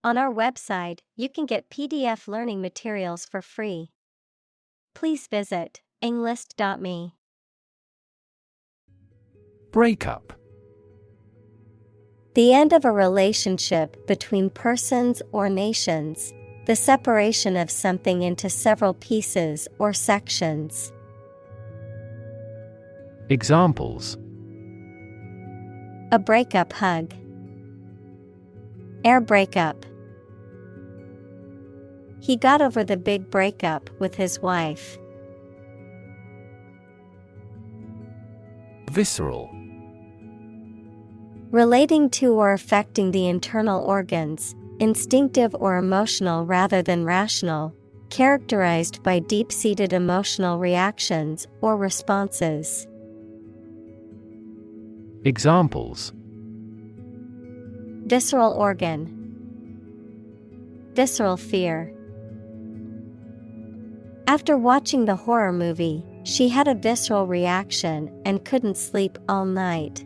On our website, you can get PDF learning materials for free. Please visit englist.me. Breakup. The end of a relationship between persons or nations. The separation of something into several pieces or sections. Examples: A breakup hug. Air breakup. He got over the big breakup with his wife. Visceral. Relating to or affecting the internal organs, instinctive or emotional rather than rational, characterized by deep-seated emotional reactions or responses. Examples: Visceral organ. Visceral fear. After watching the horror movie, she had a visceral reaction and couldn't sleep all night.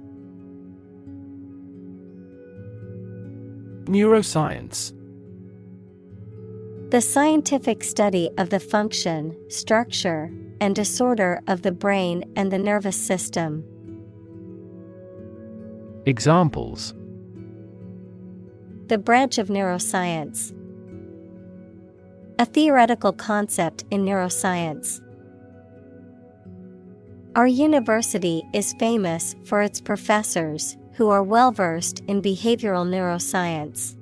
Neuroscience. The scientific study of the function, structure, and disorder of the brain and the nervous system. Examples: The branch of neuroscience. A theoretical concept in neuroscience. Our university is famous for its professors, who are well-versed in behavioral neuroscience.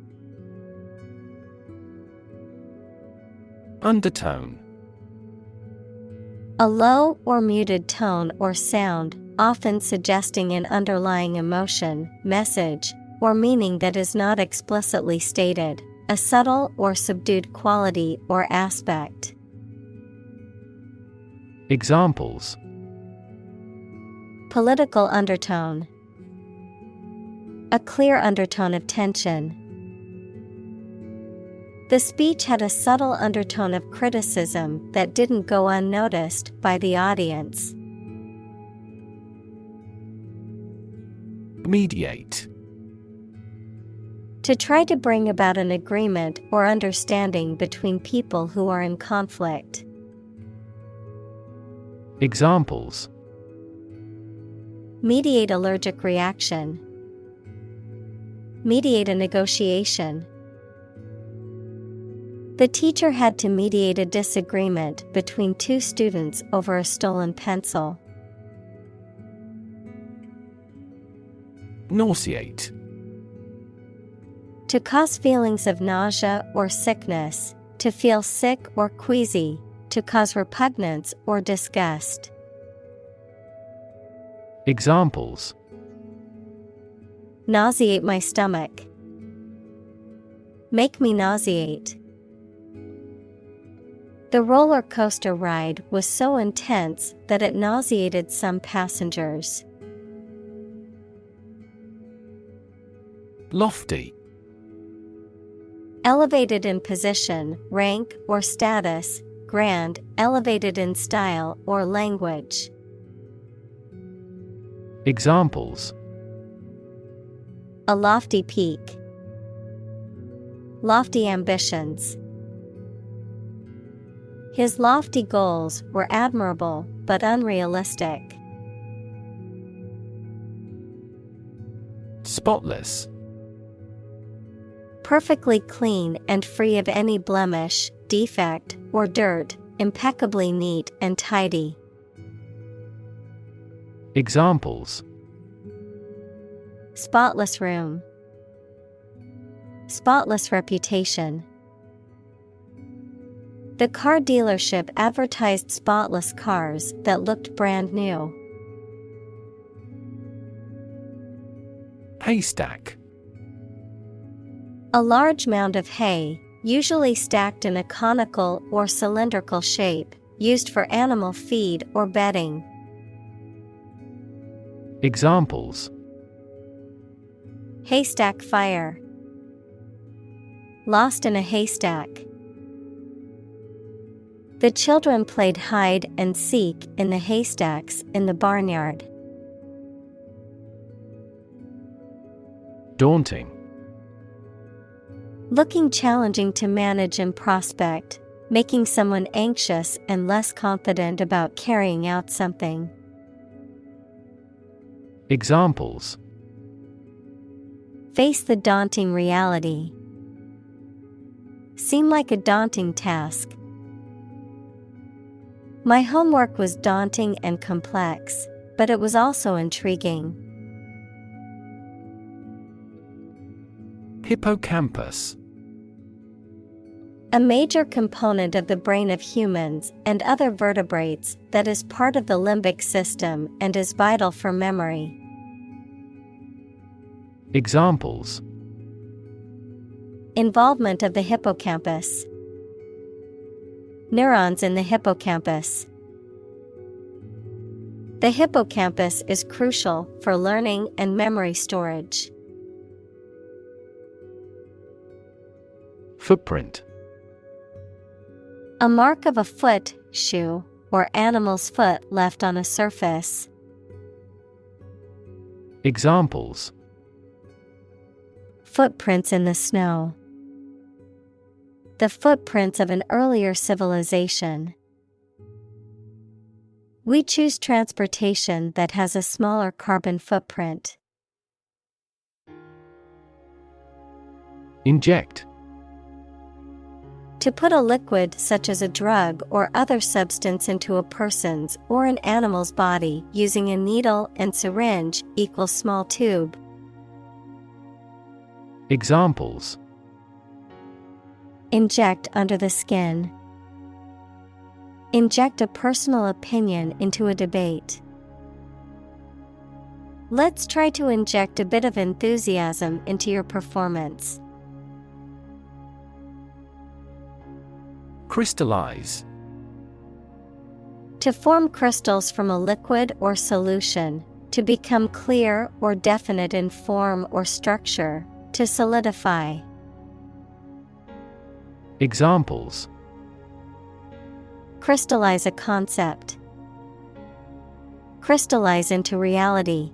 Undertone. A low or muted tone or sound, often suggesting an underlying emotion, message, or meaning that is not explicitly stated, a subtle or subdued quality or aspect. Examples: Political undertone. A clear undertone of tension. The speech had a subtle undertone of criticism that didn't go unnoticed by the audience. Mediate. To try to bring about an agreement or understanding between people who are in conflict. Examples: Mediate allergic reaction. Mediate a negotiation. The teacher had to mediate a disagreement between two students over a stolen pencil. Nauseate. To cause feelings of nausea or sickness, to feel sick or queasy, to cause repugnance or disgust. Examples: Nauseate my stomach. Make me nauseate. The roller coaster ride was so intense that it nauseated some passengers. Lofty. Elevated in position, rank, or status, grand, elevated in style or language. Examples: A lofty peak. Lofty ambitions. His lofty goals were admirable but unrealistic. Spotless. Perfectly clean and free of any blemish, defect, or dirt, impeccably neat and tidy. Examples: Spotless room. Spotless reputation. The car dealership advertised spotless cars that looked brand new. Haystack. A large mound of hay, usually stacked in a conical or cylindrical shape, used for animal feed or bedding. Examples: Haystack fire. Lost in a haystack. The children played hide and seek in the haystacks in the barnyard. Daunting. Looking challenging to manage and prospect, making someone anxious and less confident about carrying out something. Examples: Face the daunting reality. Seem like a daunting task. My homework was daunting and complex, but it was also intriguing. Hippocampus. A major component of the brain of humans and other vertebrates that is part of the limbic system and is vital for memory. Examples: Involvement of the hippocampus. Neurons in the hippocampus. The hippocampus is crucial for learning and memory storage. Footprint. A mark of a foot, shoe, or animal's foot left on a surface. Examples: Footprints in the snow. The footprints of an earlier civilization. We choose transportation that has a smaller carbon footprint. Inject. To put a liquid such as a drug or other substance into a person's or an animal's body using a needle and syringe equals small tube. Examples: Inject under the skin. Inject a personal opinion into a debate. Let's try to inject a bit of enthusiasm into your performance. Crystallize. To form crystals from a liquid or solution, to become clear or definite in form or structure, to solidify. Examples: Crystallize a concept. Crystallize into reality.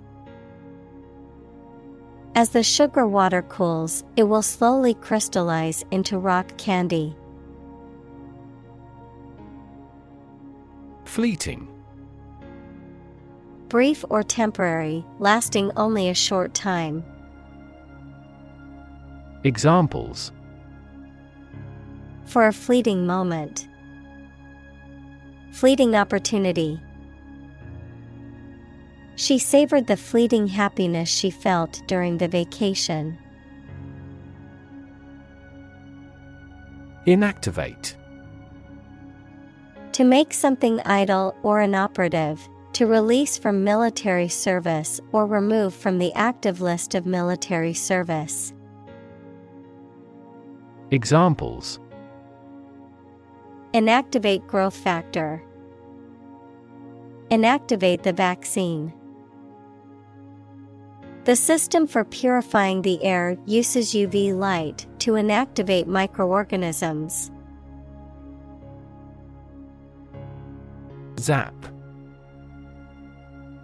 As the sugar water cools, it will slowly crystallize into rock candy. Fleeting. Brief or temporary, lasting only a short time. Examples: For a fleeting moment. Fleeting opportunity. She savored the fleeting happiness she felt during the vacation. Inactivate. To make something idle or inoperative, to release from military service or remove from the active list of military service. Examples: Inactivate growth factor. Inactivate the vaccine. The system for purifying the air uses UV light to inactivate microorganisms. Zap.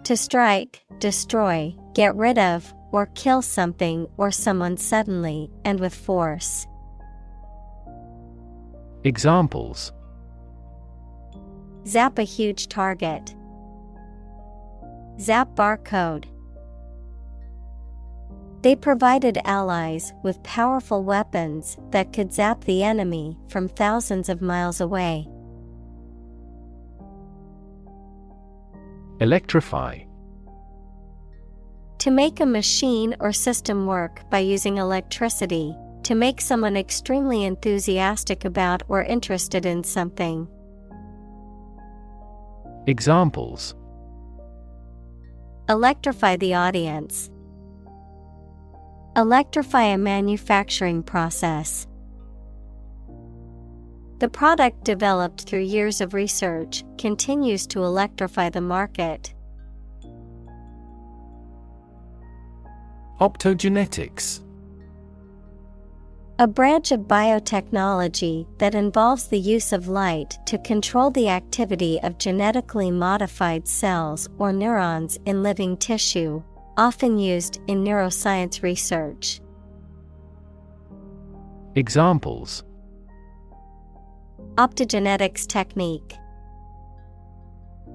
To strike, destroy, get rid of, or kill something or someone suddenly and with force. Examples: Zap a huge target. Zap barcode. They provided allies with powerful weapons that could zap the enemy from thousands of miles away. Electrify. To make a machine or system work by using electricity, to make someone extremely enthusiastic about or interested in something. Examples: Electrify the audience. Electrify a manufacturing process. The product developed through years of research continues to electrify the market. Optogenetics. A branch of biotechnology that involves the use of light to control the activity of genetically modified cells or neurons in living tissue, often used in neuroscience research. Examples: optogenetics technique,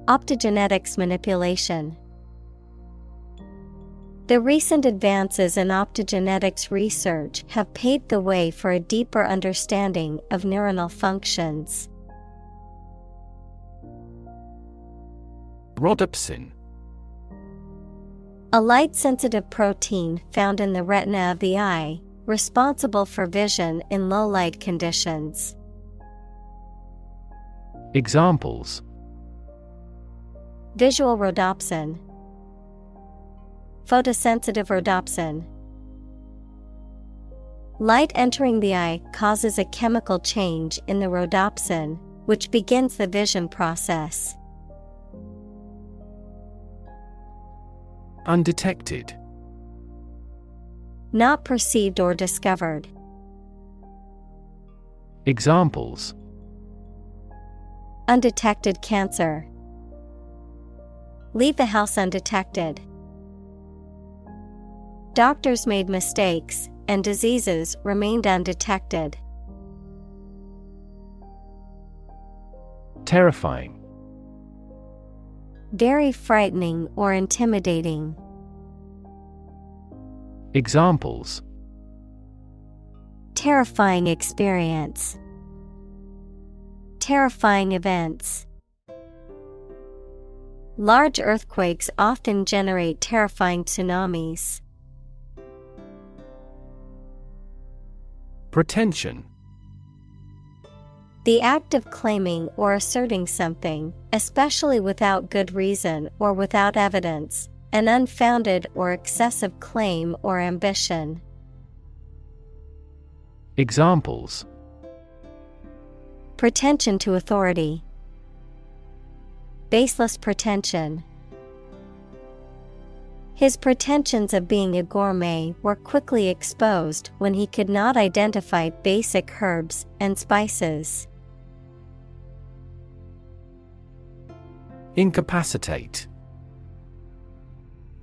optogenetics manipulation. The recent advances in optogenetics research have paved the way for a deeper understanding of neuronal functions. Rhodopsin. A light-sensitive protein found in the retina of the eye, responsible for vision in low-light conditions. Examples: visual rhodopsin, photosensitive rhodopsin. Light entering the eye causes a chemical change in the rhodopsin, which begins the vision process. Undetected. Not perceived or discovered. Examples: undetected cancer. Leave the house undetected. Doctors made mistakes, and diseases remained undetected. Terrifying. Very frightening or intimidating. Examples: terrifying experience. Terrifying events. Large earthquakes often generate terrifying tsunamis. Pretension. The act of claiming or asserting something, especially without good reason or without evidence, an unfounded or excessive claim or ambition. Examples: pretension to authority. Baseless pretension. His pretensions of being a gourmet were quickly exposed when he could not identify basic herbs and spices. Incapacitate.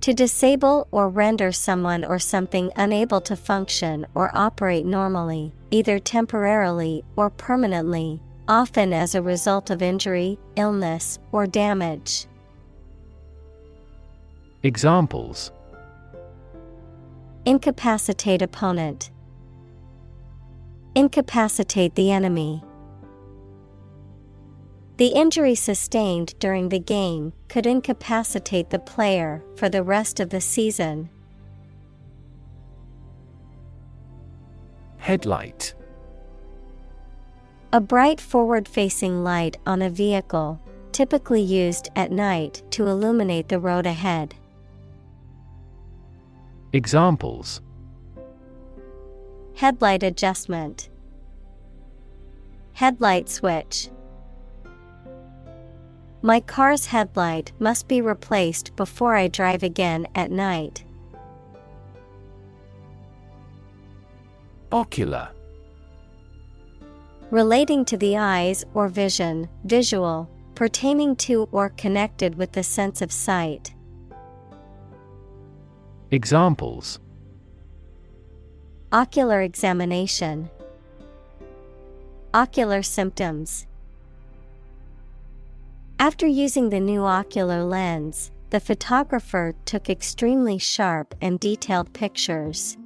To disable or render someone or something unable to function or operate normally, either temporarily or permanently, often as a result of injury, illness, or damage. Examples: incapacitate opponent. Incapacitate the enemy. The injury sustained during the game could incapacitate the player for the rest of the season. Headlight. A bright forward-facing light on a vehicle, typically used at night to illuminate the road ahead. Examples: headlight adjustment. Headlight switch. My car's headlight must be replaced before I drive again at night. Ocular. Relating to the eyes or vision, visual, pertaining to or connected with the sense of sight. Examples: ocular examination. Ocular symptoms. After using the new ocular lens, the photographer took extremely sharp and detailed pictures.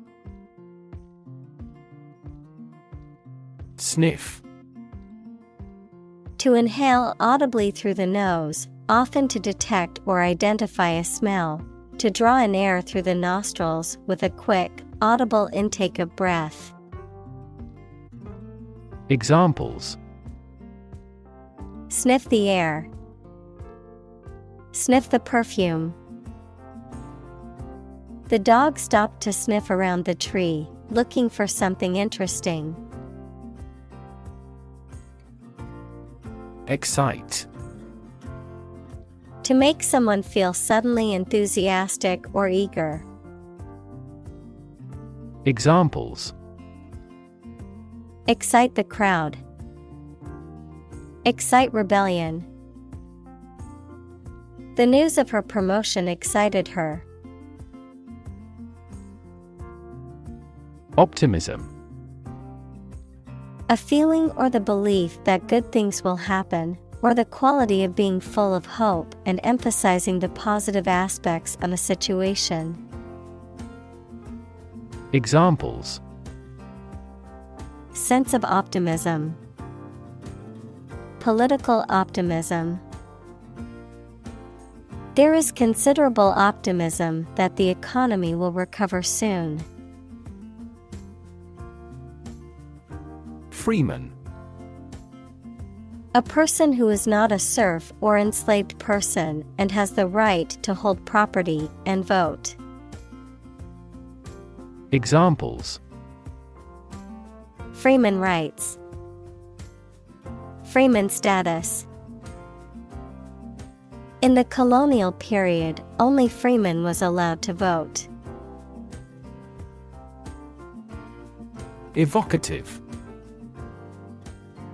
Sniff. To inhale audibly through the nose, often to detect or identify a smell. To draw in air through the nostrils with a quick, audible intake of breath. Examples: sniff the air. Sniff the perfume. The dog stopped to sniff around the tree, looking for something interesting. Excite. To make someone feel suddenly enthusiastic or eager. Examples: excite the crowd. Excite rebellion. The news of her promotion excited her. Optimism. A feeling or the belief that good things will happen, or the quality of being full of hope and emphasizing the positive aspects of a situation. Examples: Sense of optimism. Political optimism. There is considerable optimism that the economy will recover soon. Freeman. A person who is not a serf or enslaved person and has the right to hold property and vote. Examples: Freeman rights. Freeman status. In the colonial period, only freeman was allowed to vote. Evocative.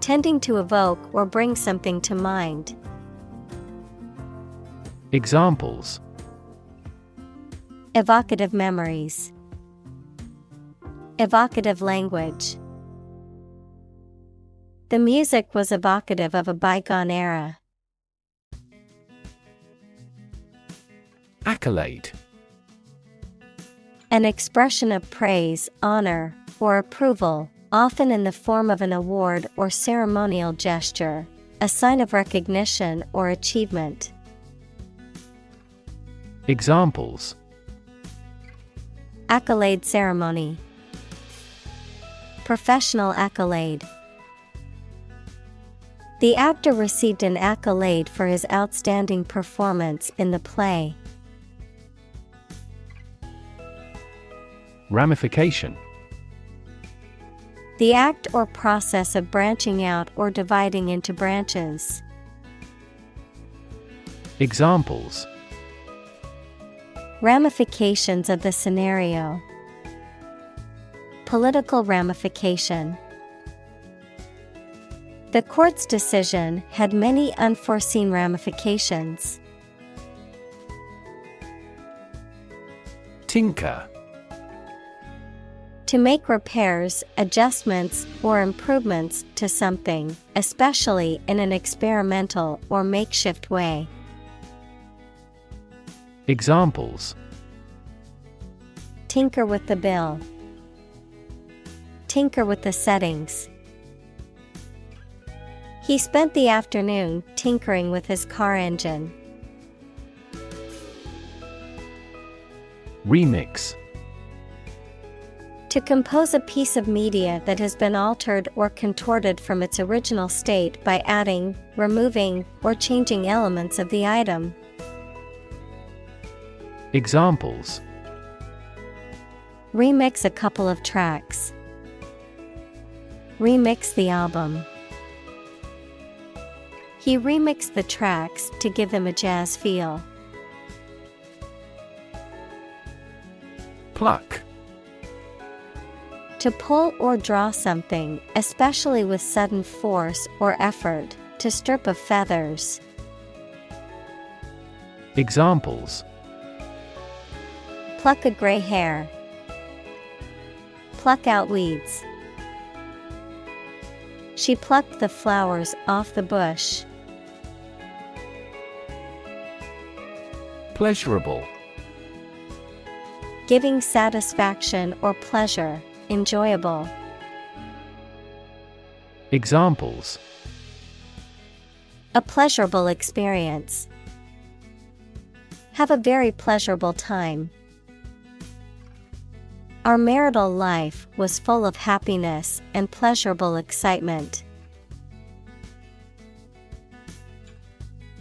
Tending to evoke or bring something to mind. Examples: Evocative memories. Evocative language. The music was evocative of a bygone era. Accolade. An expression of praise, honor, or approval, often in the form of an award or ceremonial gesture, a sign of recognition or achievement. Examples: Accolade ceremony. Professional accolade. The actor received an accolade for his outstanding performance in the play. Ramification. The act or process of branching out or dividing into branches. Examples: Ramifications of the scenario. Political ramification. The court's decision had many unforeseen ramifications. Tinker. To make repairs, adjustments, or improvements to something, especially in an experimental or makeshift way. Examples: Tinker with the bill. Tinker with the settings. He spent the afternoon tinkering with his car engine. Remix. To compose a piece of media that has been altered or contorted from its original state by adding, removing, or changing elements of the item. Examples: Remix a couple of tracks. Remix the album. He remixed the tracks to give them a jazz feel. Pluck. To pull or draw something, especially with sudden force or effort, to strip of feathers. Examples: Pluck a gray hair. Pluck out weeds. She plucked the flowers off the bush. Pleasurable. Giving satisfaction or pleasure, enjoyable. Examples: A pleasurable experience. Have a very pleasurable time. Our marital life was full of happiness and pleasurable excitement.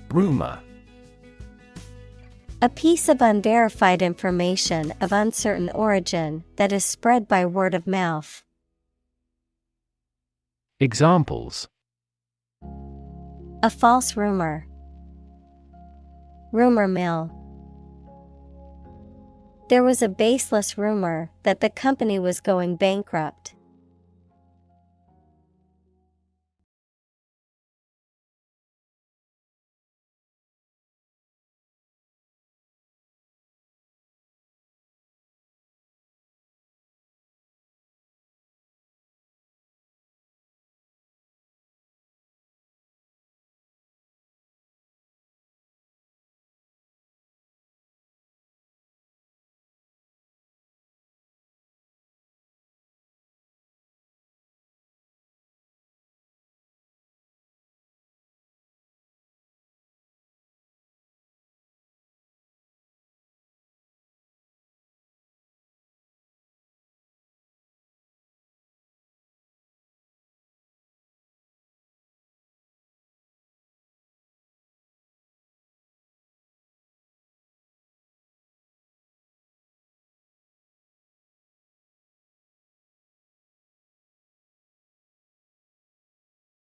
Rumor. A piece of unverified information of uncertain origin that is spread by word of mouth. Examples: A false rumor. Rumor mill. There was a baseless rumor that the company was going bankrupt.